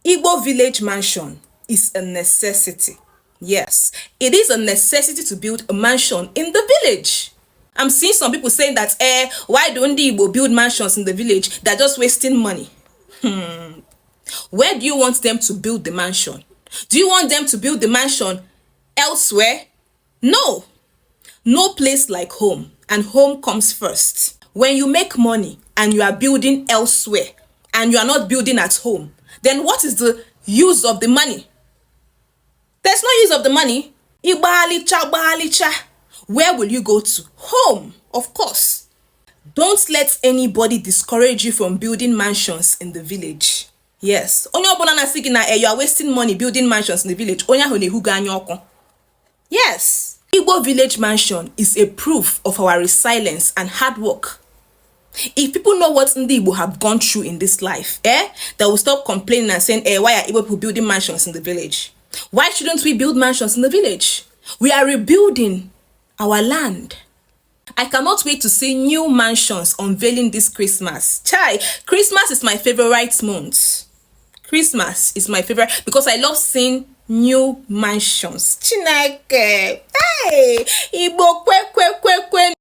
Igbo village mansion is a necessity. Yes, it is a necessity to build a mansion in the village. I'm seeing some people saying that, why don't the Igbo build mansions in the village? They're just wasting money. Where do you want them to build the mansion? Do you want them to build the mansion elsewhere? No. No place like home, and home comes first. When you make money and you are building elsewhere and you are not building at home, then what is the use of the money? There's no use of the money. Where will you go to? Home, of course. Don't let anybody discourage you from building mansions in the village. Yes. You are wasting money building mansions in the village. Yes. Igbo village mansion is a proof of our resilience and hard work. If people know what Ndi Igbo have gone through in this life, they will stop complaining and saying, why are Igbo people building mansions in the village? Why shouldn't we build mansions in the village? We are rebuilding our land. I cannot wait to see new mansions unveiling this Christmas. Chai, Christmas is my favorite month. Christmas is my favorite because I love seeing new mansions. Chineke, hey, Igbo kwe kwe kwe kwe.